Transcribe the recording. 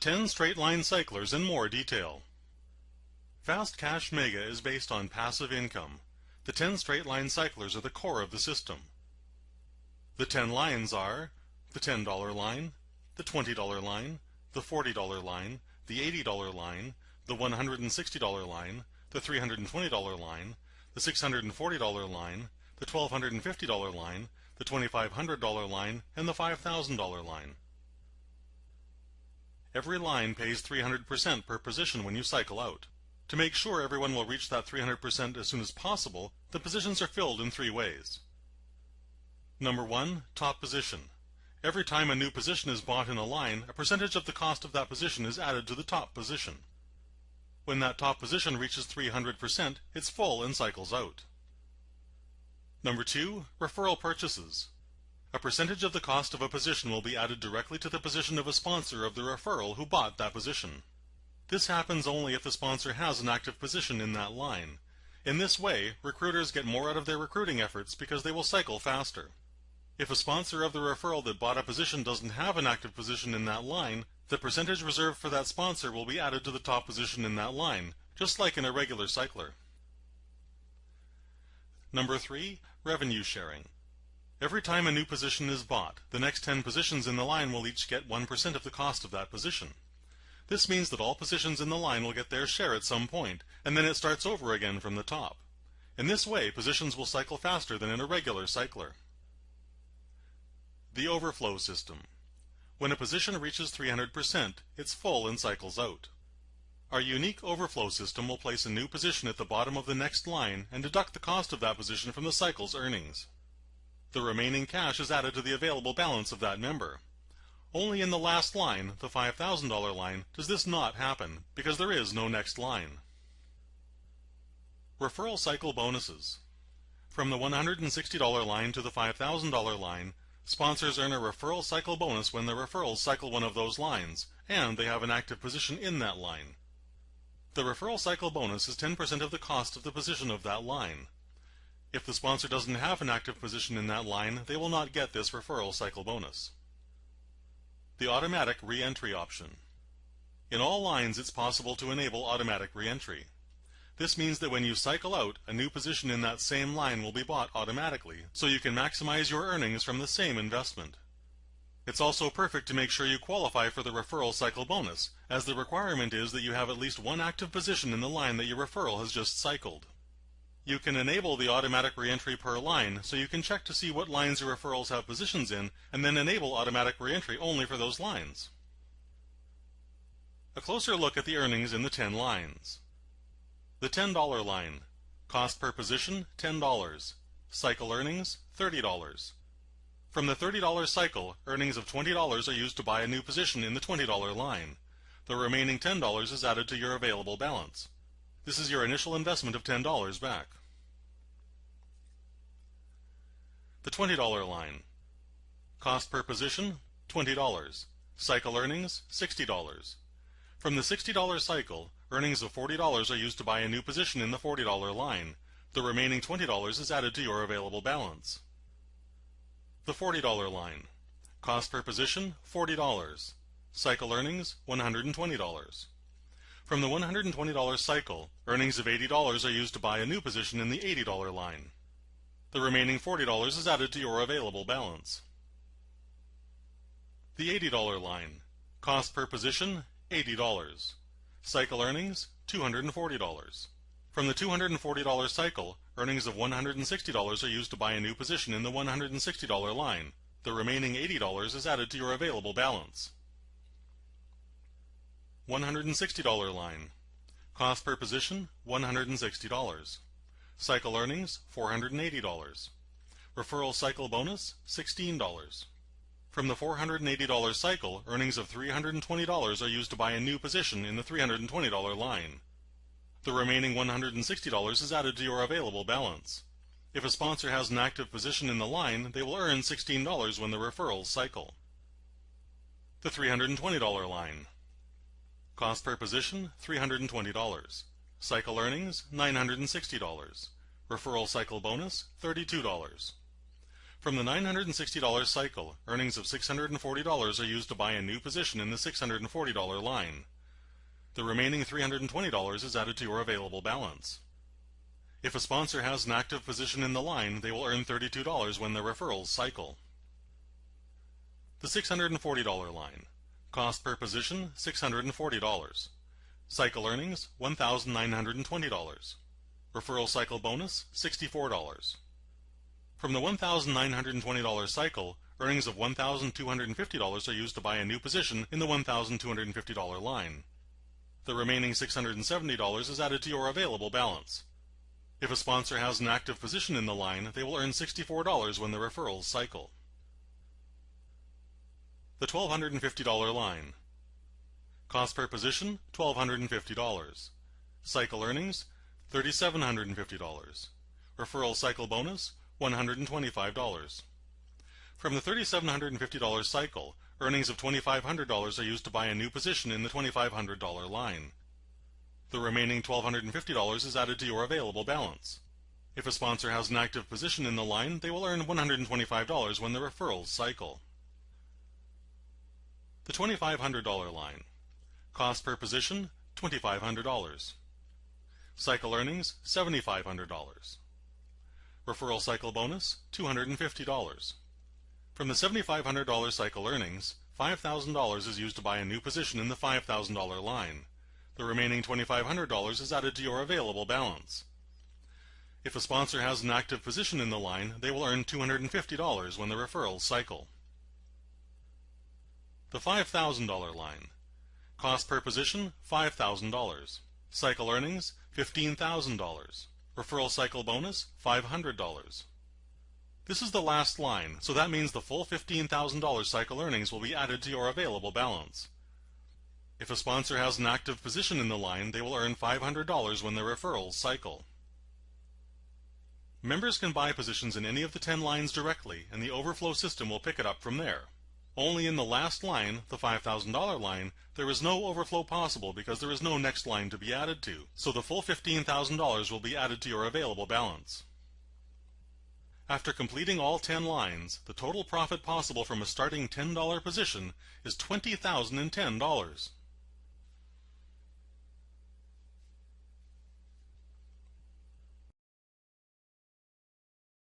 10 straight line cyclers in more detail. Fast Cash Mega is based on passive income. The 10 straight line cyclers are the core of the system. The 10 lines are the $10 line, the $20 line, the $40 line, the $80 line, the $160 line, the $320 line, the $640 line, the $1,250 line, the $2,500 line, and the $5,000 line. Every line pays 300% per position when you cycle out. To make sure everyone will reach that 300% as soon as possible, the positions are filled in 3 ways. Number 1, top position. Every time a new position is bought in a line, a percentage of the cost of that position is added to the top position. When that top position reaches 300%, it's full and cycles out. Number 2, referral purchases. A percentage of the cost of a position will be added directly to the position of a sponsor of the referral who bought that position. This happens only if the sponsor has an active position in that line. In this way, recruiters get more out of their recruiting efforts because they will cycle faster. If a sponsor of the referral that bought a position doesn't have an active position in that line, the percentage reserved for that sponsor will be added to the top position in that line, just like in a regular cycler. Number 3, revenue sharing. Every time a new position is bought, the next 10 positions in the line will each get 1% of the cost of that position. This means that all positions in the line will get their share at some point, and then it starts over again from the top. In this way, positions will cycle faster than in a regular cycler. The overflow system. When a position reaches 300%, it's full and cycles out. Our unique overflow system will place a new position at the bottom of the next line and deduct the cost of that position from the cycle's earnings. The remaining cash is added to the available balance of that member. Only in the last line, the $5,000 line, does this not happen, because there is no next line. Referral cycle bonuses. From the $160 line to the $5,000 line, sponsors earn a referral cycle bonus when the referrals cycle one of those lines, and they have an active position in that line. The referral cycle bonus is 10% of the cost of the position of that line. If the sponsor doesn't have an active position in that line, they will not get this referral cycle bonus. The automatic re-entry option. In all lines, it's possible to enable automatic re-entry. This means that when you cycle out, a new position in that same line will be bought automatically, so you can maximize your earnings from the same investment. It's also perfect to make sure you qualify for the referral cycle bonus, as the requirement is that you have at least one active position in the line that your referral has just cycled. You can enable the automatic re-entry per line, so you can check to see what lines your referrals have positions in, and then enable automatic re-entry only for those lines. A closer look at the earnings in the 10 lines. The $10 line. Cost per position, $10. Cycle earnings, $30. From the $30 cycle, earnings of $20 are used to buy a new position in the $20 line. The remaining $10 is added to your available balance. This is your initial investment of $10 back. The $20 line. Cost per position, $20. Cycle earnings, $60. From the $60 cycle, earnings of $40 are used to buy a new position in the $40 line. The remaining $20 is added to your available balance. The $40 line. Cost per position, $40. Cycle earnings, $120. From the $120 cycle, earnings of $80 are used to buy a new position in the $80 line. The remaining $40 is added to your available balance. The $80 line. Cost per position, $80. Cycle earnings, $240. From the $240 cycle, earnings of $160 are used to buy a new position in the $160 line. The remaining $80 is added to your available balance. $160 line. Cost per position, $160. Cycle earnings, $480. Referral cycle bonus, $16. From the $480 cycle, earnings of $320 are used to buy a new position in the $320 line. The remaining $160 is added to your available balance. If a sponsor has an active position in the line, they will earn $16 when the referrals cycle. The $320 line. Cost per position, $320. Cycle earnings, $960. Referral cycle bonus, $32. From the $960 cycle, earnings of $640 are used to buy a new position in the $640 line. The remaining $320 is added to your available balance. If a sponsor has an active position in the line, they will earn $32 when the referrals cycle. The $640 line. Cost per position, $640. Cycle earnings, $1,920. Referral cycle bonus, $64. From the $1,920 cycle, earnings of $1,250 are used to buy a new position in the $1,250 line. The remaining $670 is added to your available balance. If a sponsor has an active position in the line, they will earn $64 when the referrals cycle. The $1,250 line. Cost per position, $1,250. Cycle earnings, $3,750. Referral cycle bonus, $125. From the $3,750 cycle, earnings of $2,500 are used to buy a new position in the $2,500 line. The remaining $1,250 is added to your available balance. If a sponsor has an active position in the line, they will earn $125 when the referrals cycle. The $2,500 line. Cost per position, $2,500. Cycle earnings, $7,500. Referral cycle bonus, $250. From the $7,500 cycle earnings, $5,000 is used to buy a new position in the $5,000 line. The remaining $2,500 is added to your available balance. If a sponsor has an active position in the line, they will earn $250 when the referrals cycle. The $5,000 line. Cost per position, $5,000. Cycle earnings, $15,000. Referral cycle bonus, $500. This is the last line, so that means the full $15,000 cycle earnings will be added to your available balance. If a sponsor has an active position in the line, they will earn $500 when the referrals cycle. Members can buy positions in any of the 10 lines directly, and the overflow system will pick it up from there. Only in the last line, the $5,000 line, there is no overflow possible because there is no next line to be added to, so the full $15,000 will be added to your available balance. After completing all 10 lines, the total profit possible from a starting $10 position is $20,010.